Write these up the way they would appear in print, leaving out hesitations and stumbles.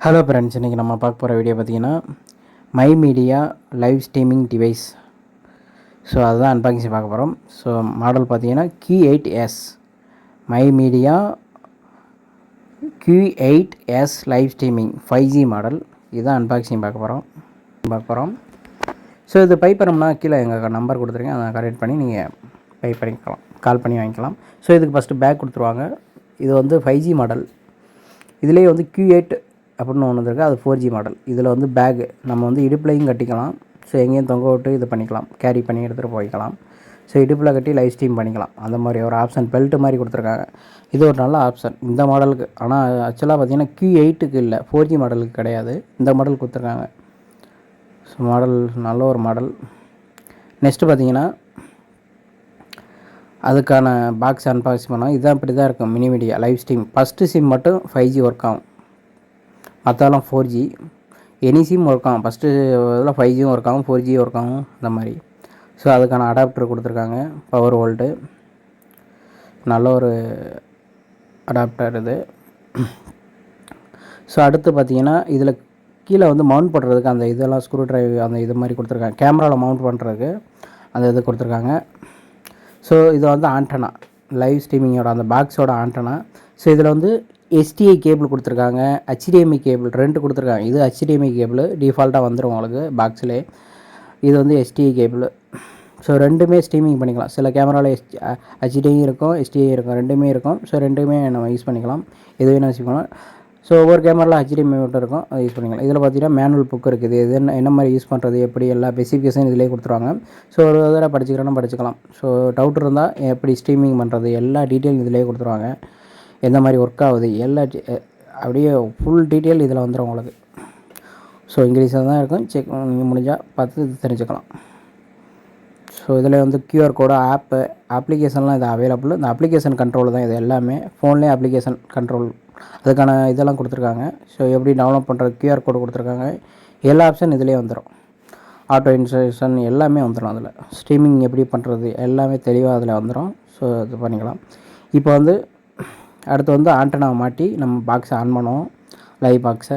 Hello friends, இன்றைக்கி நம்ம பார்க்க போகிற வீடியோ பார்த்திங்கன்னா my media live streaming device. So அதுதான் அன்பாக்சிங் பார்க்க போகிறோம். ஸோ மாடல் பார்த்திங்கன்னா Q8S my media Q8S live streaming 5G model. இதுதான் அன்பாக்சிங் பார்க்க போகிறோம். ஸோ இது பை பண்ணோம்னா கீழே எங்கள் நம்பர் கொடுத்துருக்கேன், அதை கரெக்ட் பண்ணி நீங்கள் பை பண்ணிக்கலாம், கால் பண்ணி வாங்கிக்கலாம். ஸோ இதுக்கு ஃபஸ்ட்டு பேக் கொடுத்துருவாங்க. இது வந்து 5G மாடல். இதுலேயே வந்து Q8 அப்படின்னு ஒன்று இருக்குது, அது 4G மாடல். இதில் வந்து பேகு நம்ம வந்து இடுப்புலையும் கட்டிக்கலாம். ஸோ எங்கேயும் தொங்க விட்டு இது பண்ணிக்கலாம், கேரி பண்ணி எடுத்துகிட்டு போய்க்கலாம். ஸோ இடுப்பில் கட்டி லைவ் ஸ்ட்ரீம் பண்ணிக்கலாம். அந்த மாதிரி ஒரு ஆப்ஷன் பெல்ட்டு மாதிரி கொடுத்துருக்காங்க. இது ஒரு நல்ல ஆப்ஷன் இந்த மாடலுக்கு. ஆனால் ஆக்சுவலாக பார்த்திங்கன்னா Q8க்கு இல்லை, 4G மாடலுக்கு கிடையாது, இந்த மாடல் கொடுத்துருக்காங்க. ஸோ மாடல் நல்ல ஒரு மாடல். நெக்ஸ்ட்டு பார்த்திங்கன்னா அதுக்கான பாக்ஸ் அன்பாக்ஸ் பண்ணோம். இதுதான் இப்படி தான் இருக்கும் mini media live stream. First sim மட்டும் 5G ஒர்க் ஆகும், மற்றெல்லாம் 4G. எனி சிம் ஒர்க் ஆகும். ஃபஸ்ட்டு இதில் 5Gயும் ஒர்க் ஆகும், 4Gயும் ஒர்க் ஆகும், இந்த மாதிரி. ஸோ அதுக்கான அடாப்டர் கொடுத்துருக்காங்க, பவர் வோல்ட்டு. நல்ல ஒரு அடாப்டர் இது. ஸோ அடுத்து பார்த்திங்கன்னா இதில் கீழே வந்து மவுண்ட் பண்ணுறதுக்கு அந்த இதெல்லாம் ஸ்க்ரூ ட்ரைவ் அந்த இது மாதிரி கொடுத்துருக்காங்க. கேமராவில் மவுண்ட் பண்ணுறதுக்கு அந்த இது கொடுத்துருக்காங்க. ஸோ இது வந்து ஆண்டனா, லைவ் ஸ்ட்ரீமிங்கோட அந்த பாக்ஸோட ஆண்டனா. ஸோ இதில் வந்து STI கேபிள் கொடுத்துருக்காங்க, HDMI கேபிள் 2 கொடுத்துருக்காங்க. இது HDMI கேபிள் டிஃபால்ட்டாக வந்துடும் உங்களுக்கு பாக்ஸிலே. இது வந்து STI கேபிள். ஸோ ரெண்டுமே ஸ்ட்ரீமிங் பண்ணிக்கலாம். சில கேமராவில் HDMI இருக்கும், STI இருக்கும், ரெண்டுமே இருக்கும். ஸோ ரெண்டுமே நம்ம யூஸ் பண்ணிக்கலாம், எது வேணும் யூஸ் பண்ணிக்கலாம். ஸோ ஒவ்வொரு கேமராவில் HDMI மட்டும் இருக்கும், அதை யூஸ் பண்ணிக்கலாம். இதில் பார்த்தீங்கன்னா மேனுவல் புக் இருக்குது, இது என்ன மாதிரி யூஸ் பண்ணுறது, எப்படி எல்லா ஸ்பெசிஃபிகேஷன் இதிலே கொடுத்துருவாங்க. ஸோ ஒரு தடவை படிச்சுக்கிறோன்னா படிச்சுக்கலாம். ஸோ டவுட் இருந்தால் எப்படி ஸ்ட்ரீமிங் பண்ணுறது எல்லா டீட்டெயிலும் இதிலே கொடுத்துருவாங்க. எந்த மாதிரி ஒர்க் ஆகுது எல்லா அப்படியே ஃபுல் டீட்டெயில் இதில் வந்துடும் உங்களுக்கு. ஸோ இங்கிலீஷில் தான் இருக்கும், செக் நீங்கள் முடிஞ்சால் பார்த்து தெரிஞ்சுக்கலாம். ஸோ இதில் வந்து QR கோடு, அப்ளிகேஷன்லாம் இது அவைலபிள். இந்த அப்ளிகேஷன் கண்ட்ரோல் தான் இது எல்லாமே, ஃபோன்லேயே அப்ளிகேஷன் கண்ட்ரோல் அதுக்கான இதெல்லாம் கொடுத்துருக்காங்க. ஸோ எப்படி டவுன்லோட் பண்ணுறது QR கோடு கொடுத்துருக்காங்க. எல்லா ஆப்ஷன் இதிலே வந்துடும், ஆட்டோ இன்ஸ்டாலேஷன் எல்லாமே வந்துடும். அதில் ஸ்ட்ரீமிங் எப்படி பண்ணுறது எல்லாமே தெளிவாக அதில் வந்துடும். ஸோ இது பண்ணிக்கலாம். இப்போ வந்து அடுத்து வந்து ஆண்டனாவை மாட்டி நம்ம பாக்ஸை ஆன் பண்ணுவோம், லைவ் பாக்ஸை.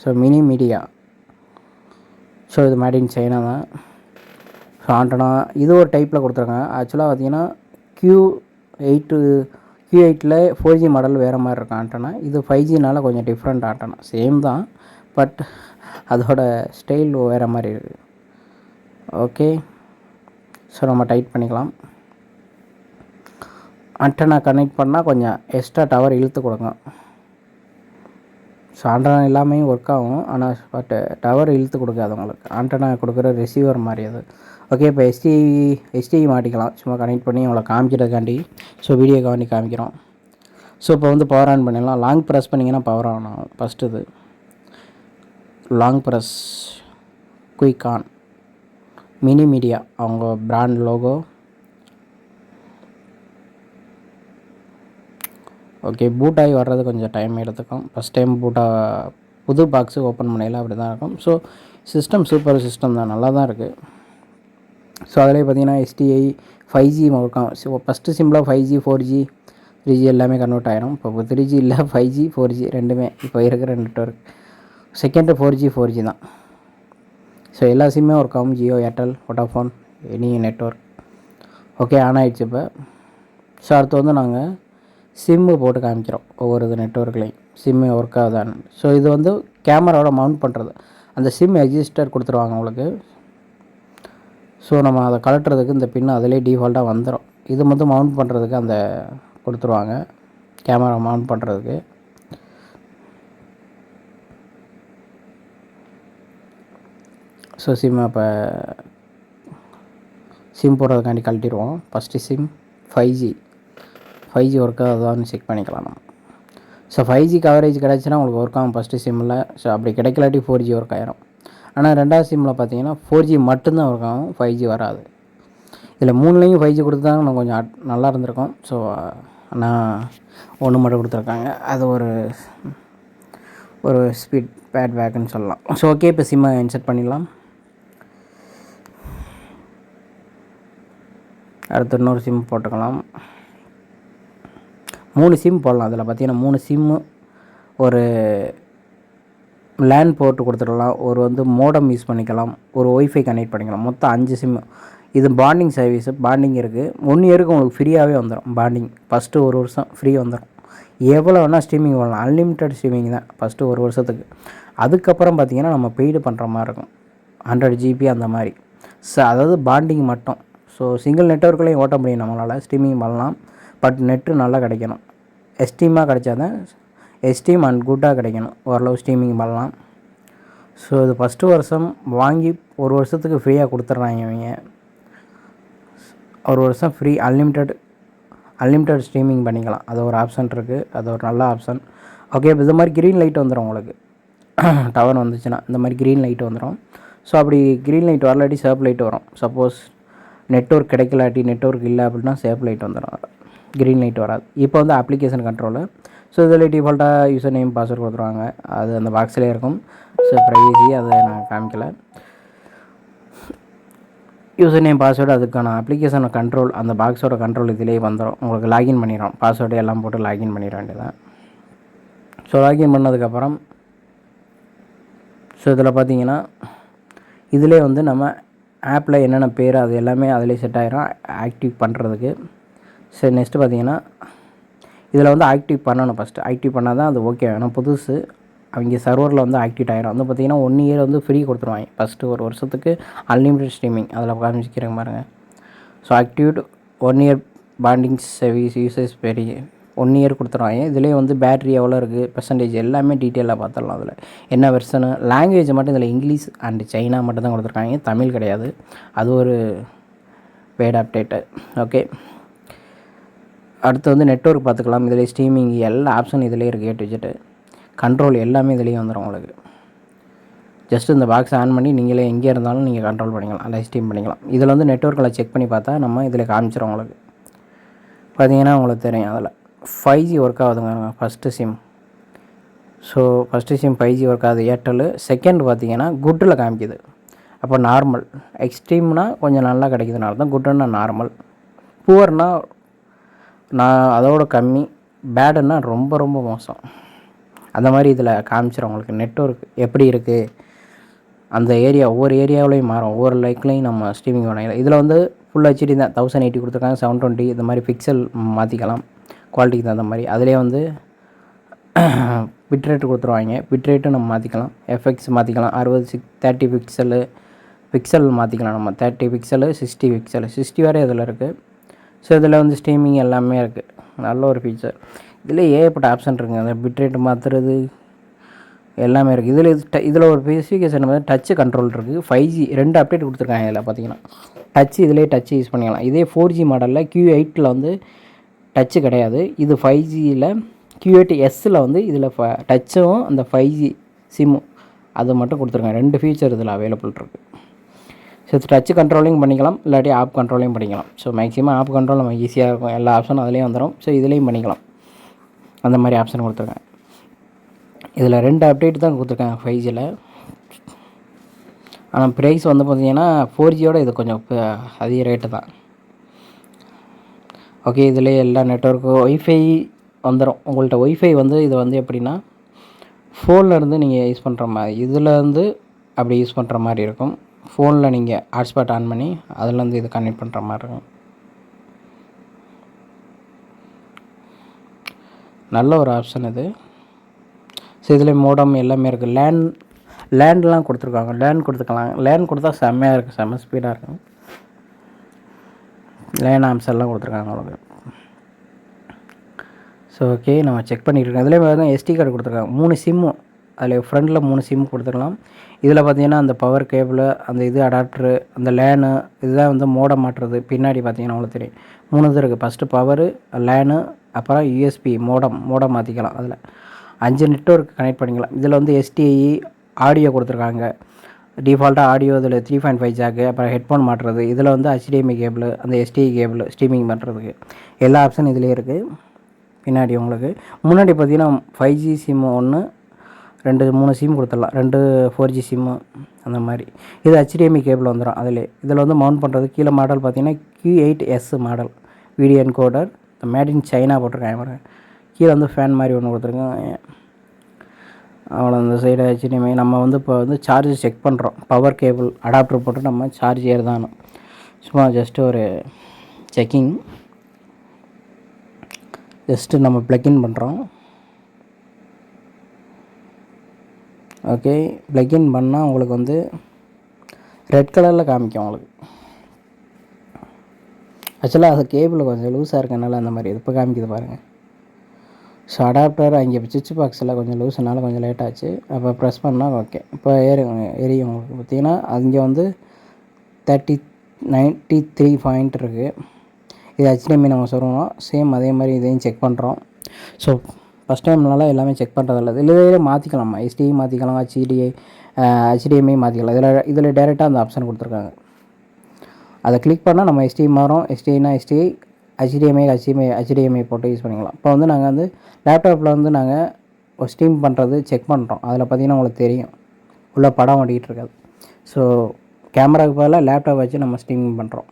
So mini media. ஸோ இது மேட் இன் சைனா தான். ஸோ ஆண்டனா இது ஒரு டைப்பில் கொடுத்துருக்காங்க. ஆக்சுவலாக பார்த்திங்கன்னா Q8ல் 4G மாடல் வேறு மாதிரி இருக்கும் ஆண்டனா. இது 5Gனால கொஞ்சம் டிஃப்ரெண்ட் ஆண்டனா, சேம் தான், பட் அதோட ஸ்டைல் வேறு மாதிரி இருக்குது. ஓகே, ஸோ நம்ம டைட் பண்ணிக்கலாம். ஆண்டனா கனெக்ட் பண்ணால் கொஞ்சம் எக்ஸ்ட்ரா டவர் இழுத்து கொடுங்க. ஸோ ஆண்டனா எல்லாமே ஒர்க் ஆகும், ஆனால் பட் டவர் இழுத்து கொடுக்காது உங்களுக்கு. ஆண்டனா கொடுக்குற ரிசீவர் மாதிரி அது. ஓகே, இப்போ STI மாட்டிக்கலாம், சும்மா கனெக்ட் பண்ணி உங்களை காமிக்கிறதுக்காண்டி. ஸோ வீடியோக்காண்டி காமிக்கிறோம். ஸோ இப்போ வந்து பவர் ஆன் பண்ணிடலாம். லாங் ப்ரெஸ் பண்ணிங்கன்னா பவர் ஆன் ஆகும். ஃபஸ்ட்டு இது long press, quick on. Mini media அவங்க பிராண்ட் லோகோ. ஓகே, பூட் ஆகி வர்றது கொஞ்சம் டைம் எடுத்துக்கும். ஃபஸ்ட் டைம் புது பாக்ஸு ஓப்பன் பண்ணையில் அப்படி தான் இருக்கும். ஸோ சிஸ்டம் சூப்பர் சிஸ்டம் தான், நல்லா தான் இருக்குது. ஸோ அதிலே பார்த்திங்கன்னா STI 5G இருக்கும். ஸோ ஃபஸ்ட்டு சிம்பிளாக 5G 4G 3G எல்லாமே கன்வெர்ட் ஆகிடும். இப்போ 3G இல்லை, 5G 4G ரெண்டுமே இப்போ இருக்கிற நெட்வொர்க். செகண்டு 4G தான். ஸோ எல்லா சிம்மே ஒர்க் ஆகும், Jio, Airtel, Vodafone, any network. Okay, on ஆகிடுச்சு இப்போ. ஸோ அடுத்து வந்து நாங்கள் சிம்மு போட்டு காமிக்கிறோம், ஒவ்வொரு இது நெட்வொர்க்லேயும் சிம்மு ஒர்க் ஆகுதான்னு. ஸோ இது வந்து கேமராவோட மவுண்ட் பண்ணுறது, அந்த சிம் ரெஜிஸ்டர் கொடுத்துருவாங்க உங்களுக்கு. ஸோ நம்ம அதை கலட்டுறதுக்கு இந்த பின்னு அதிலே டிஃபால்ட்டாக வந்துடும். இது மட்டும் மவுண்ட் பண்ணுறதுக்கு அந்த கொடுத்துருவாங்க, கேமரா மவுண்ட் பண்ணுறதுக்கு. ஸோ சிம் இப்போ சிம் போடுறதுக்காண்டி கழட்டிடுவோம். ஃபஸ்ட்டு சிம் 5G ஒர்க் ஆகுதான்னு செக் பண்ணிக்கலாம் நம்ம. ஸோ 5G கவரேஜ் கிடச்சின்னா உங்களுக்கு ஒர்க் ஆகும் ஃபஸ்ட்டு சிம்மில். ஸோ அப்படி கிடைக்கலாட்டி 4G ஒர்க் ஆகிரும். ஆனால் ரெண்டாவது சிம்மில் பார்த்தீங்கன்னா 4G மட்டும்தான் ஒர்க் ஆகும், 5G வராது. இதில் 3லேயும் 5G கொடுத்தாங்க இன்னும் கொஞ்சம் நல்லா இருந்திருக்கும். ஸோ ஆனால் ஒன்று மட்டும் கொடுத்துருக்காங்க, அது ஒரு ஸ்பீட் பேக்குன்னு சொல்லலாம். ஸோ ஓகே, இப்போ சிம்மை இன்சர்ட் பண்ணிடலாம். அடுத்து இன்னொரு சிம் போட்டுக்கலாம். 3 சிம் போடலாம். அதில் பார்த்தீங்கன்னா 3 சிம்மு ஒரு லேன் போர்ட்டு கொடுத்துடலாம், ஒரு வந்து மோடம் யூஸ் பண்ணிக்கலாம், ஒரு ஒய்ஃபை கனெக்ட் பண்ணிக்கலாம். மொத்தம் 5 சிம்மு. இது பாண்டிங் சர்வீஸு. பாண்டிங் இருக்குது. 1 இயருக்கு உங்களுக்கு ஃப்ரீயாகவே வந்துடும். பாண்டிங் ஃபஸ்ட்டு 1 வருஷம் ஃப்ரீ வந்துடும். எவ்வளோ வேணால் ஸ்ட்ரீமிங் பண்ணலாம். அன்லிமிட்டட் ஸ்ட்ரீமிங் தான் ஃபஸ்ட்டு 1 வருஷத்துக்கு. அதுக்கப்புறம் பார்த்திங்கன்னா நம்ம பெய்டு பண்ணுற மாதிரி இருக்கும். 100 GB அந்த மாதிரி. அதாவது பாண்டிங் மட்டும். ஸோ சிங்கிள் நெட்வொர்க்லேயும் ஓட்ட முடியும் நம்மளால். ஸ்ட்ரீமிங் பண்ணலாம். பட் நெட்டு நல்லா கிடைக்கணும். எஸ்டீமாக கிடைச்சா தான் எஸ்டீம் அண்ட் குட்டாக கிடைக்கணும். ஓரளவு ஸ்ட்ரீமிங் பண்ணலாம். ஸோ இது ஃபஸ்ட்டு வருஷம் வாங்கி 1 வருஷத்துக்கு ஃப்ரீயாக கொடுத்துட்றாங்க இவங்க. 1 வருஷம் ஃப்ரீ அன்லிமிட்டட் ஸ்ட்ரீமிங் பண்ணிக்கலாம். அது ஒரு ஆப்ஷன் இருக்குது. அது ஒரு நல்ல ஆப்ஷன். ஓகே, இது மாதிரி க்ரீன் லைட் வந்துடும் உங்களுக்கு. டவர் வந்துச்சுன்னா இந்த மாதிரி க்ரீன் லைட் வந்துடும். ஸோ அப்படி க்ரீன் லைட் வரலாட்டி சேப் லைட் வரும். சப்போஸ் நெட்வொர்க் கிடைக்கலாட்டி, நெட்வொர்க் இல்லை அப்படின்னா சேப் லைட் வந்துடும். க்ரீன் லைட் வராது. இப்போ வந்து அப்ளிகேஷன் கண்ட்ரோலு. ஸோ இதில் டிஃபால்ட்டாக யூசர் நேம் பாஸ்வேர்டு கொடுத்துருவாங்க. அது அந்த பாக்ஸ்லேயே இருக்கும். ஸோ ப்ரைவசி அதை நான் காமிக்கலை. யூசர் நேம் பாஸ்வேர்டு, அதுக்கான அப்ளிகேஷன் கண்ட்ரோல், அந்த பாக்ஸோட கண்ட்ரோல் இதிலே வந்துடும். உங்களுக்கு லாகின் பண்ணிடும். பாஸ்வேர்டு எல்லாம் போட்டு லாகின் பண்ணிட வேண்டியதான். ஸோ லாகின் பண்ணதுக்கப்புறம் ஸோ இதில் பார்த்தீங்கன்னா இதிலே வந்து நம்ம ஆப்பில் என்னென்ன பேர் அது எல்லாமே அதிலே செட் ஆகிரும் ஆக்டிவ் பண்ணுறதுக்கு. சரி, நெக்ஸ்ட்டு பார்த்தீங்கன்னா இதில் வந்து ஆக்டிவ் பண்ணணும். ஃபஸ்ட்டு ஆக்டிவ் பண்ணால் தான் அது ஓகே. ஏன்னா புதுசு அவங்க சர்வரில் வந்து ஆக்டிவேட் ஆகிரும். வந்து பார்த்திங்கன்னா 1 இயர் வந்து ஃப்ரீ கொடுத்துருவாங்க. ஃபஸ்ட்டு 1 வருஷத்துக்கு அன்லிமிட்டட் ஸ்ட்ரீமிங் அதில் காமிச்சிக்கிறேங்க பாருங்கள். So activate 1 year bonding service usage பெரிய 1 இயர் கொடுத்துருவாங்க. இதிலே வந்து பேட்ரி எவ்வளோ இருக்குது, பெர்சன்டேஜ் எல்லாமே டீட்டெயிலாக பார்த்துடலாம். அதில் என்ன வெர்ஷனு, லாங்குவேஜ் மட்டும் இதில் இங்கிலீஷ் அண்டு சைனா மட்டும் தான் கொடுத்துருக்காங்க. தமிழ் கிடையாது. அது ஒரு பேட் அப்டேட்டு. ஓகே, அடுத்து வந்து நெட்வொர்க் பார்த்துக்கலாம். இதில் ஸ்ட்ரீமிங் எல்லா ஆப்ஷன் இதிலே இருக்குது. விஜெட்டு கண்ட்ரோல் எல்லாமே இதிலேயே வந்துடும் உங்களுக்கு. ஜஸ்ட் இந்த பாக்ஸ் ஆன் பண்ணி நீங்களே எங்கே இருந்தாலும் நீங்கள் கண்ட்ரோல் பண்ணிக்கலாம், லைவ் ஸ்ட்ரீம் பண்ணிக்கலாம். இதில் வந்து நெட்வொர்க்கில் செக் பண்ணி பார்த்தா நம்ம இதில் காமிச்சிடும் உங்களுக்கு. பார்த்தீங்கன்னா உங்களுக்கு தெரியும். அதில் 5G ஒர்க் ஆகுதுங்க first sim. So first SIM 5G work ஆகுது ஏர்டெல். செகண்ட் பார்த்தீங்கன்னா குட்டில் காமிக்குது. அப்போ நார்மல். எக்ஸ்ட்ரீம்னால் கொஞ்சம் நல்லா கிடைக்குதுனால தான், குட்டுன்னா நார்மல், புவர்னால் நான் அதோட கம்மி, பேடுன்னா ரொம்ப ரொம்ப மோசம். அந்த மாதிரி இதில் காமிச்சிடும் உங்களுக்கு. நெட்வொர்க் எப்படி இருக்குது அந்த ஏரியா, ஒவ்வொரு ஏரியாவிலையும் மாறும். ஒவ்வொரு லைக்லையும் நம்ம ஸ்ட்ரீமிங் பண்ணிக்கலாம். இதில் வந்து ஃபுல் HD தான். 1080 கொடுத்துருக்காங்க. 720 இந்த மாதிரி பிக்சல் மாற்றிக்கலாம் குவாலிட்டிக்கு தகுந்த மாதிரி. அதிலே வந்து பிட்ரேட்டு கொடுத்துருவாங்க. பிட்ரேட்டும் நம்ம மாற்றிக்கலாம். எஃப்எக்ஸ் மாற்றிக்கலாம். 30 பிக்சல் மாற்றிக்கலாம். நம்ம 30 பிக்சலு 60 பிக்சலு 60 வரை இதில் இருக்குது. ஸோ இதில் வந்து ஸ்ட்ரீமிங் எல்லாமே இருக்குது. நல்ல ஒரு ஃபீச்சர். இதில் ஏகப்பட்ட ஆப்ஷன் இருக்குங்க. அந்த பிட்ரேட் மாற்றுறது எல்லாமே இருக்குது. இதில் ஒரு ஸ்பெசிஃபிகேஷன் வந்து டச்சு கண்ட்ரோல் இருக்குது. 5G 2 அப்டேட் கொடுத்துருக்காங்க. இதில் பார்த்தீங்கன்னா டச்சு, இதிலே டச்சு யூஸ் பண்ணிக்கலாம். இதே 4G மாடலில் Q8 வந்து டச்சு கிடையாது. இது 5Gயில் Q8S வந்து இதில் டச்சும் அந்த 5G சிம்மு அது மட்டும் கொடுத்துருக்காங்க. 2 ஃபீச்சர் இதில் அவைலபிள் இருக்குது. ஸோ டச்சு கண்ட்ரோலிங் பண்ணிக்கலாம், இல்லாட்டி ஆப் கண்ட்ரோலிங் பண்ணிக்கலாம். ஸோ மேக்ஸிமம் ஆப் கண்ட்ரோல் நம்ம ஈஸியாக இருக்கும். எல்லா ஆப்ஷனும் அதிலேயே வந்துடும். ஸோ இதுலேயும் பண்ணிக்கலாம். அந்த மாதிரி ஆப்ஷன் கொடுத்துருக்காங்க. இதில் 2 அப்டேட் தான் கொடுத்துருக்காங்க 5Gயில். ஆனால் ப்ரைஸ் வந்து பார்த்திங்கன்னா 4Gயோட இது கொஞ்சம் அதிக ரேட்டு தான். ஓகே, இதில் எல்லா நெட்வொர்க்கு ஒய்ஃபை வந்துடும். உங்கள்கிட்ட ஒய்ஃபை வந்து இது வந்து எப்படின்னா ஃபோன்லேருந்து நீங்கள் யூஸ் பண்ணுற மாதிரி, இதிலேருந்து அப்படி யூஸ் பண்ணுற மாதிரி இருக்கும். ஃபோனில் நீங்கள் ஹாட்ஸ்பாட் ஆன் பண்ணி அதுலேருந்து இது கனெக்ட் பண்ணுற மாதிரி இருக்கும். நல்ல ஒரு ஆப்ஷன் இது. ஸோ இதில் மோடம் எல்லாமே இருக்குது. லேண்ட்லாம் கொடுத்துருக்காங்க. லேண்ட் கொடுத்துக்கலாம். லேண்ட் கொடுத்தா செம்மையாக இருக்குது. செம்ம ஸ்பீடாக இருக்கும். லேன் ஆம்ஸ் கொடுத்துருக்காங்க உங்களுக்கு. ஸோ ஓகே, நம்ம செக் பண்ணிட்டுருக்கோம். இதில் பார்த்தீங்கன்னா SD கார்டு கொடுத்துருக்காங்க. 3 சிம்மு. அதில் ஃப்ரண்டில் 3 சிம்மு கொடுத்துக்கலாம். இதில் பார்த்தீங்கன்னா அந்த பவர் கேபிள், அந்த இது அடாப்டரு, அந்த லேனு, இதுதான் வந்து மோடம் மாட்டுறது. பின்னாடி பார்த்தீங்கன்னா உங்களுக்கு தெரியும் 3 இது இருக்குது. ஃபஸ்ட்டு பவரு, லேனு, அப்புறம் USB மோடம் மாற்றிக்கலாம். அதில் 5 நெட்வொர்க் கனெக்ட் பண்ணிக்கலாம். இதில் வந்து STI ஆடியோ கொடுத்துருக்காங்க. டிஃபால்ட்டாக ஆடியோ இதில் 3.5 ஜாக்கு, அப்புறம் ஹெட்ஃபோன் மாட்டுறது. இதில் வந்து HDMI கேபிள், அந்த STI கேபிள் ஸ்ட்ரீமிங் பண்ணுறதுக்கு எல்லா ஆப்ஷன் இதிலே இருக்குது. பின்னாடி உங்களுக்கு முன்னாடி பார்த்தீங்கன்னா 5G சிம்மு 1, 2, 3 சிம் கொடுத்துடலாம். 2 4G சிம்மு அந்த மாதிரி. இது HDMI கேபிள் வந்துடும் அதிலே. இதில் வந்து மவுண்ட் பண்ணுறது கீழே மாடல் பார்த்தீங்கன்னா Q8S model video encoder, made in China போட்டிருக்காங்க. கீழே வந்து ஃபேன் மாதிரி ஒன்று கொடுத்துருக்கேன். அவ்வளோ இந்த சைடு HDMI. நம்ம வந்து இப்போ வந்து சார்ஜ் செக் பண்ணுறோம். பவர் கேபிள் அடாப்டர் போட்டு நம்ம சார்ஜ் ஏறுதானு சும்மா ஜஸ்ட்டு ஒரு செக்கிங். ஜஸ்ட்டு நம்ம ப்ளக்இன் பண்ணுறோம். ஓகே, ப்ளக்இன் பண்ணால் உங்களுக்கு வந்து ரெட் கலரில் காமிக்கும் உங்களுக்கு. ஆக்சுவலாக அது கேபிள் கொஞ்சம் லூஸாக இருக்கனால அந்த மாதிரி இப்போ காமிக்குது பாருங்கள். ஸோ அடாப்டர் அங்கே சுவிட்ச் பாக்ஸில் கொஞ்சம் லூஸ்னால கொஞ்சம் லேட் ஆச்சு. அப்போ ப்ரெஸ் பண்ணால் ஓகே இப்போ எரியும் உங்களுக்கு. பார்த்தீங்கன்னா அங்கே வந்து 93 பாயிண்ட் இருக்குது. இது HDMI நம்ம சொல்கிறோம். சேம் அதே மாதிரி இதையும் செக் பண்ணுறோம். ஸோ ஃபஸ்ட் டைம்னால எல்லாமே செக் பண்ணுறதில்ல. இதில் மாற்றிக்கலாம், HDMI மாற்றிக்கலாம், HDMI மாற்றிக்கலாம். இதில் டேரெக்டாக அந்த ஆப்ஷன் கொடுத்துருக்காங்க. அதை கிளிக் பண்ணால் நம்ம HDMI வரும். HDMIனா HDMI போட்டு யூஸ் பண்ணிக்கலாம். இப்போ வந்து நாங்கள் வந்து லேப்டாப்பில் வந்து நாங்கள் ஸ்ட்ரீம் பண்ணுறது செக் பண்ணுறோம். அதில் பார்த்திங்கன்னா உங்களுக்கு தெரியும் உள்ள படம் ஓடிக்கிட்டு இருக்காது. ஸோ கேமராவுக்கு பதிலாக லேப்டாப் வச்சு நம்ம ஸ்ட்ரீமிங் பண்ணுறோம்.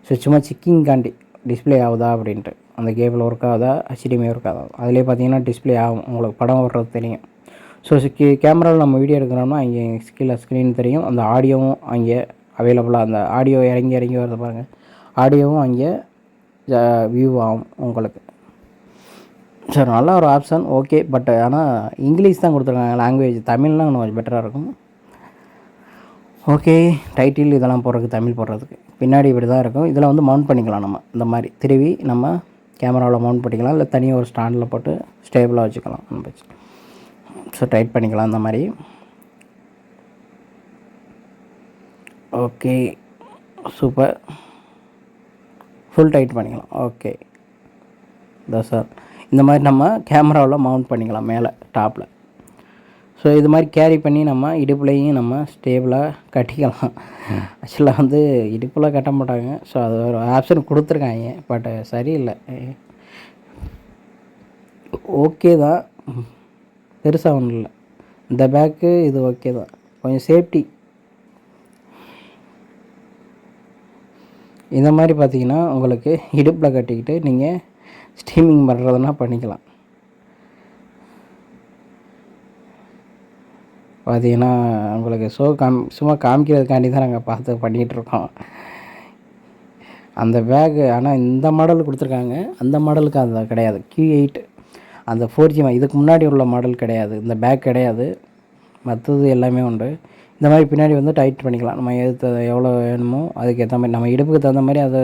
ஸோ சும்மா செக்கிங்காண்டி டிஸ்பிளே ஆகுதா அப்படின்ட்டு, அந்த கேபிள் ஒர்க் ஆகுதா, HDMI ஒர்க் ஆகுதா, அதிலே பார்த்தீங்கன்னா டிஸ்பிளே ஆகும், உங்களுக்கு படம் ஓடுறது தெரியும். ஸோ கேமராவில் நம்ம வீடியோ எடுக்கிறோம்னா அங்கே கீழே ஸ்க்ரீன் தெரியும். அந்த ஆடியோவும் அங்கே அவைலபிளாக, அந்த ஆடியோ இறங்கி வருது பாருங்கள், ஆடியோவும் அங்கே வியூ ஆகும் உங்களுக்கு. சார் நல்ல ஒரு ஆப்ஷன். ஓகே, பட் ஆனால் இங்கிலீஷ் தான் கொடுத்துருக்காங்க, லாங்குவேஜ் தமிழ்லாம் இன்னும் கொஞ்சம் பெட்டராக இருக்கும். ஓகே, டைட்டில் இதெல்லாம் போடுறதுக்கு, தமிழ் போடுறதுக்கு பின்னாடி இப்படி தான் இருக்கும். இதில் வந்து மவுண்ட் பண்ணிக்கலாம். நம்ம இந்த மாதிரி திருவி நம்ம கேமராவில் மவுண்ட் பண்ணிக்கலாம், இல்லை தனியாக ஒரு ஸ்டாண்டில் போட்டு ஸ்டேபிளாக வச்சுக்கலாம். நம்ம ஸோ டைட் பண்ணிக்கலாம் இந்த மாதிரி. Okay, super. ஃபுல் டைட் பண்ணிக்கலாம். ஓகே தான் சார். இந்த மாதிரி நம்ம கேமராவில் மவுண்ட் பண்ணிக்கலாம் மேலே டாப்பில். ஸோ இது மாதிரி கேரி பண்ணி நம்ம இடுப்புலையும் நம்ம ஸ்டேபிளாக கட்டிக்கலாம். ஆக்சுவலாக வந்து இடுப்பில் கட்ட மாட்டாங்க. ஸோ அது ஒரு ஆப்ஷன் கொடுத்துருக்காங்க, பட் சரியில்லை. ஓகே தான், பெருசாக ஒன்றும் இல்லை. இந்த பேக்கு இது ஓகே தான், கொஞ்சம் சேஃப்டி. இந்த மாதிரி பார்த்தீங்கன்னா உங்களுக்கு இடுப்பில் கட்டிக்கிட்டு நீங்கள் ஸ்ட்ரீமிங் பண்ணுறதுனா பண்ணிக்கலாம். பார்த்தீங்கன்னா உங்களுக்கு சும்மா காமிக்கிறதுக்காண்டி தான் நாங்கள் பார்த்து பண்ணிகிட்ருக்கோம் அந்த பேக்கு. ஆனால் இந்த மாடல் கொடுத்துருக்காங்க, அந்த மாடலுக்கு அது கிடையாது. Q8 அந்த 4G இதுக்கு முன்னாடி உள்ள மாடல் கிடையாது, இந்த பேக் கிடையாது. மற்றது எல்லாமே உண்டு. இந்த மாதிரி பின்னாடி வந்து டைட் பண்ணிக்கலாம். நம்ம எவ்வளோ வேணுமோ அதுக்கு ஏற்ற மாதிரி, நம்ம இடுப்புக்கு தகுந்த மாதிரி அதை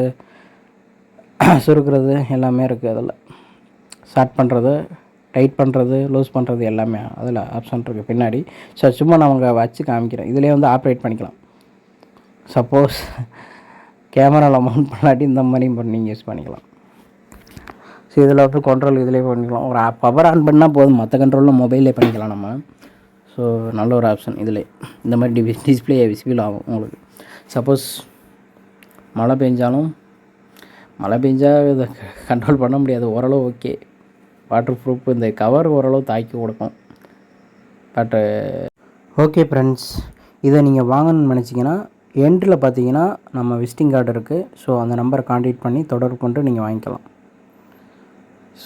சுருக்கிறது எல்லாமே இருக்குது. அதில் ஷார்ட் பண்ணுறது, டைட் பண்ணுறது, லூஸ் பண்ணுறது எல்லாமே அதில் ஆப்ஷன் இருக்குது பின்னாடி. ஸோ சும்மா நான் வச்சு காமிக்கிறேன். இதிலே வந்து ஆப்ரேட் பண்ணிக்கலாம். சப்போஸ் கேமராவில் மவுண்ட் பண்ணாட்டி இந்த மாதிரி நீங்கள் யூஸ் பண்ணிக்கலாம். ஸோ இதில் வந்து கண்ட்ரோல் இதிலே பண்ணிக்கலாம். ஒரு பவர் ஆன் பண்ணால் போதும், மற்ற கண்ட்ரோலில் மொபைலே பண்ணிக்கலாம் நம்ம. ஸோ நல்ல ஒரு ஆப்ஷன். இதில் இந்த மாதிரி டிஸ்பிளே விசிபிள் ஆகும் உங்களுக்கு. சப்போஸ் மழை பெஞ்சால் இதை கண்ட்ரோல் பண்ண முடியாது. ஓரளவு ஓகே, வாட்டர் ப்ரூஃப், இந்த கவர் ஓரளவு தாக்கி கொடுக்கும். பட்டு ஓகே ஃப்ரெண்ட்ஸ், இதை நீங்கள் வாங்கணும்னு நினச்சிங்கன்னா எண்டில் பார்த்தீங்கன்னா நம்ம விசிட்டிங் கார்டு இருக்குது. ஸோ அந்த நம்பரை கான்டாக்ட் பண்ணி தொடர்பு கொண்டு நீங்கள் வாங்கிக்கலாம்.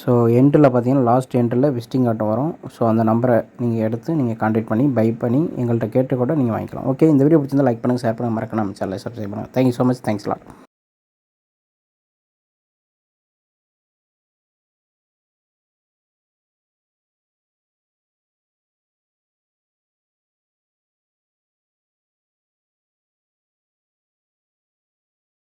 ஸோ எண்டில் பார்த்தீங்கன்னா லாஸ்ட் எண்டில் விசிட்டிங் கார்டு வரும். ஸோ அந்த நம்பரை நீங்கள் எடுத்து நீங்கள் கான்டாக்ட் பண்ணி பை பண்ணி எங்கள்கிட்ட கேட்டு கூட நீங்கள் வாங்கிக்கலாம். ஓகே, இந்த வீடியோ பிடிச்சிருந்தால் லைக் பண்ணுங்கள், ஷேர் பண்ணுங்கள், மறக்காம நம்ம சேனலை சப்ஸ்கிரைப் பண்ணுங்கள். Thank you so much. Thanks lot.